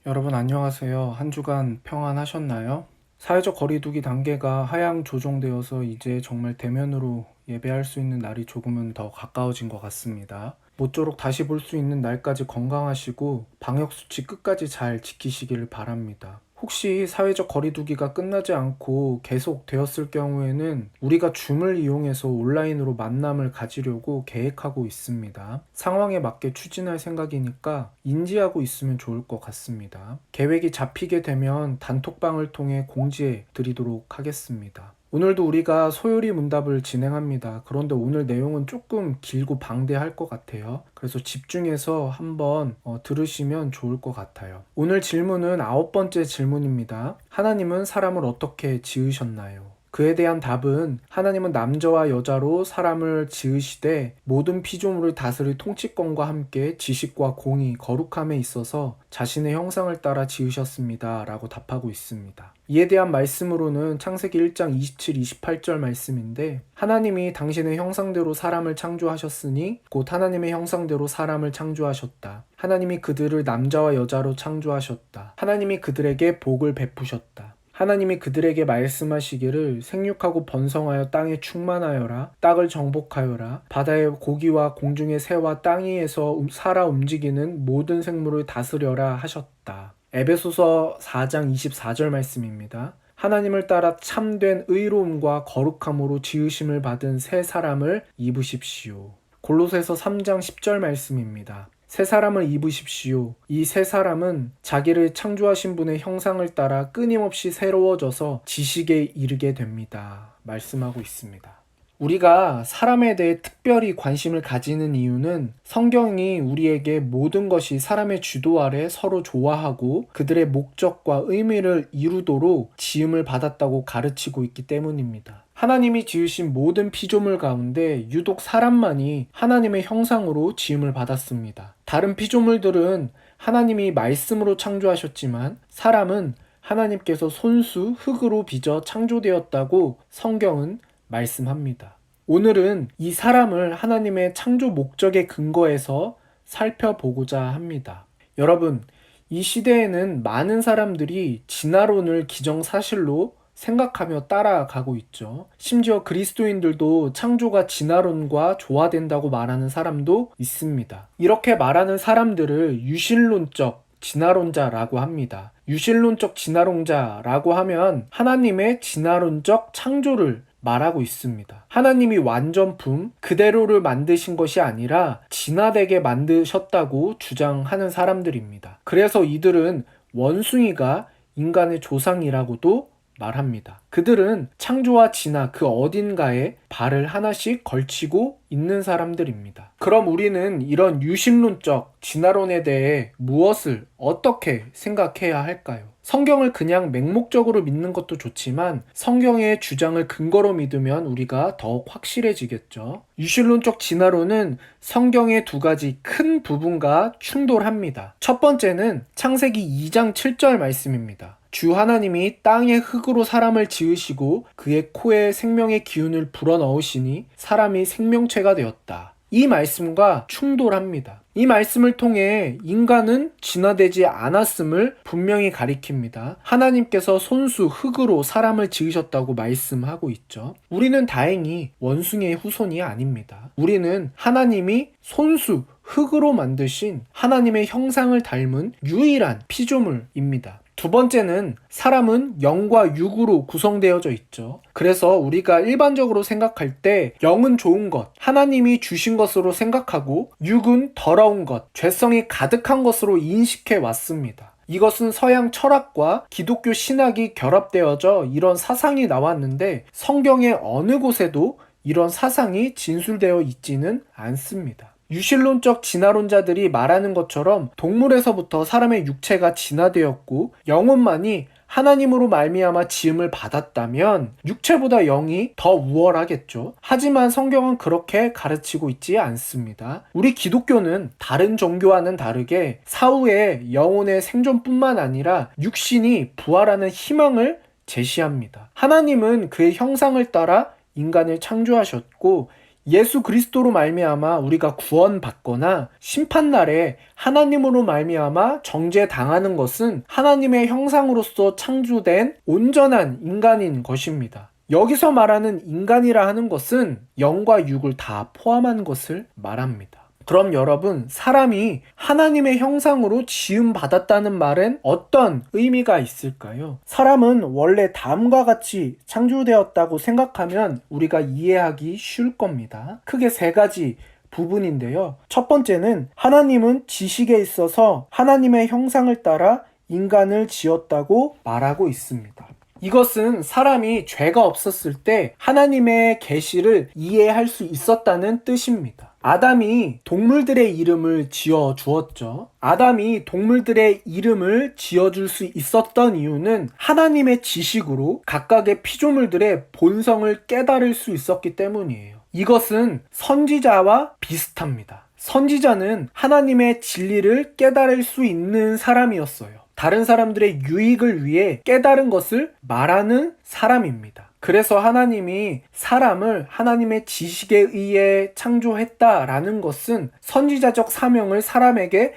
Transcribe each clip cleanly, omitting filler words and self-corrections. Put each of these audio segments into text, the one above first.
여러분 안녕하세요. 한 주간 평안하셨나요? 사회적 거리두기 단계가 하향 조정되어서 이제 정말 대면으로 예배할 수 있는 날이 조금은 더 가까워진 것 같습니다. 모쪼록 다시 볼 수 있는 날까지 건강하시고 방역수칙 끝까지 잘 지키시기를 바랍니다. 혹시 사회적 거리두기가 끝나지 않고 계속 되었을 경우에는 우리가 줌을 이용해서 온라인으로 만남을 가지려고 계획하고 있습니다. 상황에 맞게 추진할 생각이니까 인지하고 있으면 좋을 것 같습니다. 계획이 잡히게 되면 단톡방을 통해 공지해 드리도록 하겠습니다. 오늘도 우리가 소요리 문답을 진행합니다. 그런데 오늘 내용은 조금 길고 방대할 것 같아요. 그래서 집중해서 한번 들으시면 좋을 것 같아요. 오늘 질문은 9번째 질문입니다. 하나님은 사람을 어떻게 지으셨나요? 그에 대한 답은 하나님은 남자와 여자로 사람을 지으시되 모든 피조물을 다스릴 통치권과 함께 지식과 공의, 거룩함에 있어서 자신의 형상을 따라 지으셨습니다. 라고 답하고 있습니다. 이에 대한 말씀으로는 창세기 1장 27, 28절 말씀인데 하나님이 당신의 형상대로 사람을 창조하셨으니 곧 하나님의 형상대로 사람을 창조하셨다. 하나님이 그들을 남자와 여자로 창조하셨다. 하나님이 그들에게 복을 베푸셨다. 하나님이 그들에게 말씀하시기를 생육하고 번성하여 땅에 충만하여라. 땅을 정복하여라. 바다의 고기와 공중의 새와 땅 위에서 살아 움직이는 모든 생물을 다스려라 하셨다. 에베소서 4장 24절 말씀입니다. 하나님을 따라 참된 의로움과 거룩함으로 지으심을 받은 새 사람을 입으십시오. 골로새서 3장 10절 말씀입니다. 새 사람을 입으십시오. 이 새 사람은 자기를 창조하신 분의 형상을 따라 끊임없이 새로워져서 지식에 이르게 됩니다. 말씀하고 있습니다. 우리가 사람에 대해 특별히 관심을 가지는 이유는 성경이 우리에게 모든 것이 사람의 주도 아래 서로 좋아하고 그들의 목적과 의미를 이루도록 지음을 받았다고 가르치고 있기 때문입니다. 하나님이 지으신 모든 피조물 가운데 유독 사람만이 하나님의 형상으로 지음을 받았습니다. 다른 피조물들은 하나님이 말씀으로 창조하셨지만 사람은 하나님께서 손수 흙으로 빚어 창조되었다고 성경은 말씀합니다. 오늘은 이 사람을 하나님의 창조 목적에 근거해서 살펴보고자 합니다. 여러분, 이 시대에는 많은 사람들이 진화론을 기정사실로 생각하며 따라가고 있죠. 심지어 그리스도인들도 창조가 진화론과 조화된다고 말하는 사람도 있습니다. 이렇게 말하는 사람들을 유신론적 진화론자라고 합니다. 유신론적 진화론자라고 하면 하나님의 진화론적 창조를 말하고 있습니다. 하나님이 완전품, 그대로를 만드신 것이 아니라 진화되게 만드셨다고 주장하는 사람들입니다. 그래서 이들은 원숭이가 인간의 조상이라고도 말합니다. 그들은 창조와 진화 그 어딘가에 발을 하나씩 걸치고 있는 사람들입니다. 그럼 우리는 이런 유신론적 진화론에 대해 무엇을 어떻게 생각해야 할까요? 성경을 그냥 맹목적으로 믿는 것도 좋지만 성경의 주장을 근거로 믿으면 우리가 더욱 확실해지겠죠. 유신론적 진화론은 성경의 두 가지 큰 부분과 충돌합니다. 첫 번째는 창세기 2장 7절 말씀입니다. 주 하나님이 땅의 흙으로 사람을 지으시고 그의 코에 생명의 기운을 불어넣으시니 사람이 생명체가 되었다. 이 말씀과 충돌합니다. 이 말씀을 통해 인간은 진화되지 않았음을 분명히 가리킵니다. 하나님께서 손수 흙으로 사람을 지으셨다고 말씀하고 있죠. 우리는 다행히 원숭이의 후손이 아닙니다. 우리는 하나님이 손수 흙으로 만드신 하나님의 형상을 닮은 유일한 피조물입니다. 두 번째는 사람은 영과 육으로 구성되어져 있죠. 그래서 우리가 일반적으로 생각할 때 영은 좋은 것, 하나님이 주신 것으로 생각하고 육은 더러운 것, 죄성이 가득한 것으로 인식해 왔습니다. 이것은 서양 철학과 기독교 신학이 결합되어져 이런 사상이 나왔는데 성경의 어느 곳에도 이런 사상이 진술되어 있지는 않습니다. 유신론적 진화론자들이 말하는 것처럼 동물에서부터 사람의 육체가 진화되었고 영혼만이 하나님으로 말미암아 지음을 받았다면 육체보다 영이 더 우월하겠죠. 하지만 성경은 그렇게 가르치고 있지 않습니다. 우리 기독교는 다른 종교와는 다르게 사후에 영혼의 생존뿐만 아니라 육신이 부활하는 희망을 제시합니다. 하나님은 그의 형상을 따라 인간을 창조하셨고 예수 그리스도로 말미암아 우리가 구원받거나 심판날에 하나님으로 말미암아 정죄당하는 것은 하나님의 형상으로서 창조된 온전한 인간인 것입니다. 여기서 말하는 인간이라 하는 것은 영과 육을 다 포함한 것을 말합니다. 그럼 여러분, 사람이 하나님의 형상으로 지음받았다는 말엔 어떤 의미가 있을까요? 사람은 원래 다음과 같이 창조되었다고 생각하면 우리가 이해하기 쉬울 겁니다. 크게 세 가지 부분인데요. 첫 번째는 하나님은 지식에 있어서 하나님의 형상을 따라 인간을 지었다고 말하고 있습니다. 이것은 사람이 죄가 없었을 때 하나님의 계시를 이해할 수 있었다는 뜻입니다. 아담이 동물들의 이름을 지어 주었죠. 아담이 동물들의 이름을 지어줄 수 있었던 이유는 하나님의 지식으로 각각의 피조물들의 본성을 깨달을 수 있었기 때문이에요. 이것은 선지자와 비슷합니다. 선지자는 하나님의 진리를 깨달을 수 있는 사람이었어요. 다른 사람들의 유익을 위해 깨달은 것을 말하는 사람입니다. 그래서 하나님이 사람을 하나님의 지식에 의해 창조했다라는 것은 선지자적 사명을 사람에게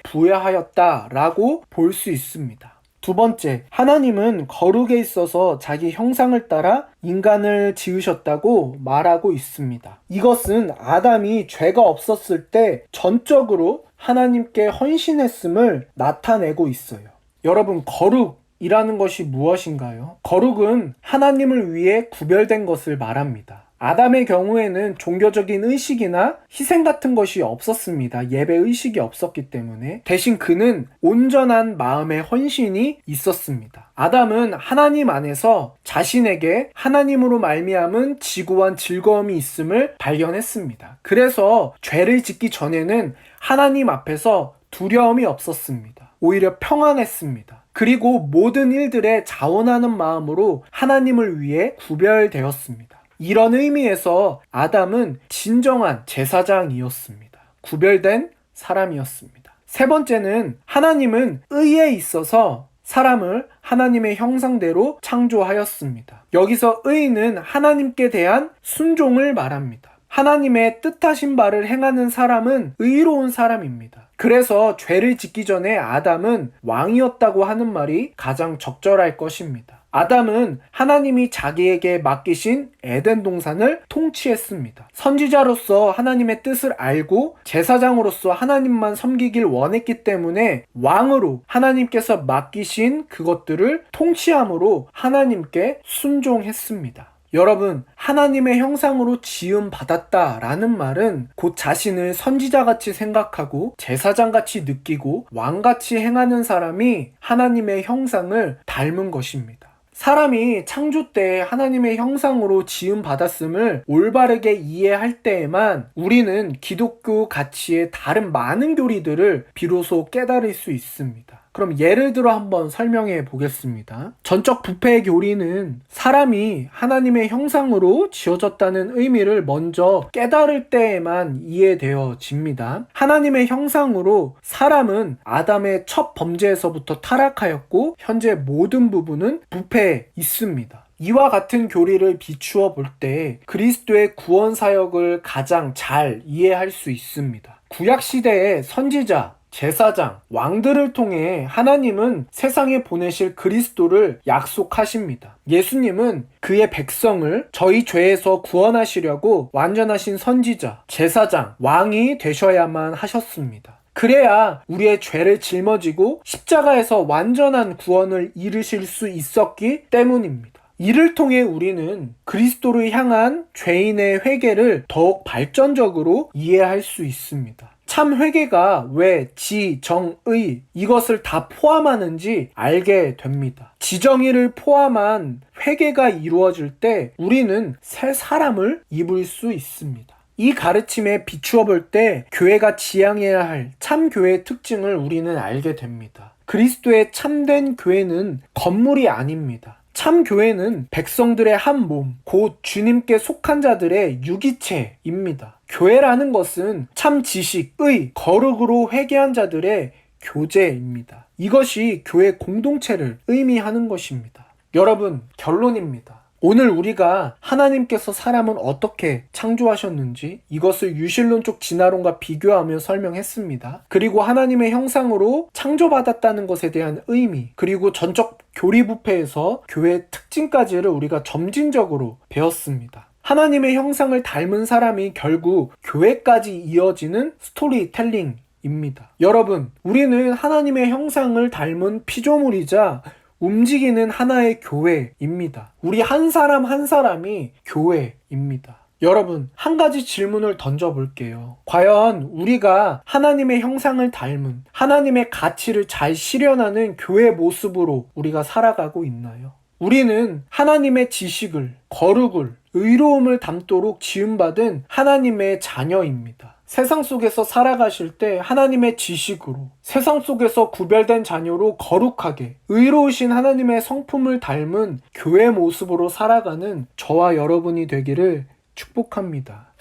부여하였다라고 볼 수 있습니다. 두 번째, 하나님은 거룩에 있어서 자기 형상을 따라 인간을 지으셨다고 말하고 있습니다. 이것은 아담이 죄가 없었을 때 전적으로 하나님께 헌신했음을 나타내고 있어요. 여러분, 거룩이라는 것이 무엇인가요? 거룩은 하나님을 위해 구별된 것을 말합니다. 아담의 경우에는 종교적인 의식이나 희생 같은 것이 없었습니다. 예배 의식이 없었기 때문에. 대신 그는 온전한 마음의 헌신이 있었습니다. 아담은 하나님 안에서 자신에게 하나님으로 말미암은 지고한 즐거움이 있음을 발견했습니다. 그래서 죄를 짓기 전에는 하나님 앞에서 두려움이 없었습니다. 오히려 평안했습니다. 그리고 모든 일들에 자원하는 마음으로 하나님을 위해 구별되었습니다. 이런 의미에서 아담은 진정한 제사장이었습니다. 구별된 사람이었습니다. 세 번째는 하나님은 의에 있어서 사람을 하나님의 형상대로 창조하였습니다. 여기서 의는 하나님께 대한 순종을 말합니다. 하나님의 뜻하신 바를 행하는 사람은 의로운 사람입니다. 그래서 죄를 짓기 전에 아담은 왕이었다고 하는 말이 가장 적절할 것입니다. 아담은 하나님이 자기에게 맡기신 에덴 동산을 통치했습니다. 선지자로서 하나님의 뜻을 알고 제사장으로서 하나님만 섬기길 원했기 때문에 왕으로 하나님께서 맡기신 그것들을 통치함으로 하나님께 순종했습니다. 여러분, 하나님의 형상으로 지음받았다라는 말은 곧 자신을 선지자같이 생각하고 제사장같이 느끼고 왕같이 행하는 사람이 하나님의 형상을 닮은 것입니다. 사람이 창조 때 하나님의 형상으로 지음받았음을 올바르게 이해할 때에만 우리는 기독교 가치의 다른 많은 교리들을 비로소 깨달을 수 있습니다. 그럼 예를 들어 한번 설명해 보겠습니다. 전적 부패의 교리는 사람이 하나님의 형상으로 지어졌다는 의미를 먼저 깨달을 때에만 이해되어집니다. 하나님의 형상으로 사람은 아담의 첫 범죄에서부터 타락하였고 현재 모든 부분은 부패에 있습니다. 이와 같은 교리를 비추어 볼 때 그리스도의 구원 사역을 가장 잘 이해할 수 있습니다. 구약시대의 선지자, 제사장, 왕들을 통해 하나님은 세상에 보내실 그리스도를 약속하십니다. 예수님은 그의 백성을 저희 죄에서 구원하시려고 완전하신 선지자, 제사장, 왕이 되셔야만 하셨습니다. 그래야 우리의 죄를 짊어지고 십자가에서 완전한 구원을 이루실 수 있었기 때문입니다. 이를 통해 우리는 그리스도를 향한 죄인의 회개를 더욱 발전적으로 이해할 수 있습니다. 참 회개가 왜 지, 정, 의 이것을 다 포함하는지 알게 됩니다. 지정의를 포함한 회개가 이루어질 때 우리는 새 사람을 입을 수 있습니다. 이 가르침에 비추어 볼 때 교회가 지향해야 할 참 교회의 특징을 우리는 알게 됩니다. 그리스도의 참된 교회는 건물이 아닙니다. 참 교회는 백성들의 한 몸, 곧 주님께 속한 자들의 유기체입니다. 교회라는 것은 참 지식, 의, 거룩으로 회개한 자들의 교제입니다. 이것이 교회 공동체를 의미하는 것입니다. 여러분, 결론입니다. 오늘 우리가 하나님께서 사람을 어떻게 창조하셨는지 이것을 유실론적 진화론과 비교하며 설명했습니다. 그리고 하나님의 형상으로 창조받았다는 것에 대한 의미, 그리고 전적 교리부패에서 교회의 특징까지를 우리가 점진적으로 배웠습니다. 하나님의 형상을 닮은 사람이 결국 교회까지 이어지는 스토리텔링입니다. 여러분, 우리는 하나님의 형상을 닮은 피조물이자 움직이는 하나의 교회입니다. 우리 한 사람 한 사람이 교회입니다. 여러분, 한 가지 질문을 던져볼게요. 과연 우리가 하나님의 형상을 닮은 하나님의 가치를 잘 실현하는 교회 모습으로 우리가 살아가고 있나요? 우리는 하나님의 지식을, 거룩을, 의로움을 담도록 지음받은 하나님의 자녀입니다. 세상 속에서 살아가실 때 하나님의 지식으로, 세상 속에서 구별된 자녀로 거룩하게, 의로우신 하나님의 성품을 닮은 교회 모습으로 살아가는 저와 여러분이 되기를 축복합니다.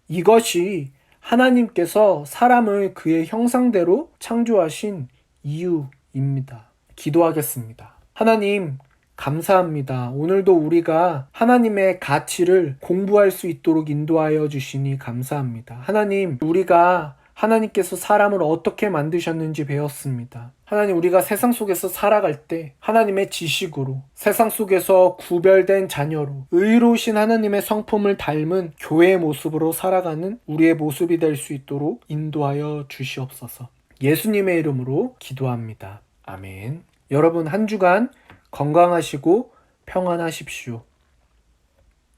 이것이 하나님께서 사람을 그의 형상대로 창조하신 이유입니다. 기도하겠습니다. 하나님, 감사합니다. 오늘도 우리가 하나님의 가치를 공부할 수 있도록 인도하여 주시니 감사합니다. 하나님, 우리가 하나님께서 사람을 어떻게 만드셨는지 배웠습니다. 하나님, 우리가 세상 속에서 살아갈 때 하나님의 지식으로, 세상 속에서 구별된 자녀로, 의로우신 하나님의 성품을 닮은 교회의 모습으로 살아가는 우리의 모습이 될 수 있도록 인도하여 주시옵소서. 예수님의 이름으로 기도합니다. 아멘. 여러분, 한 주간 건강하시고 평안하십시오.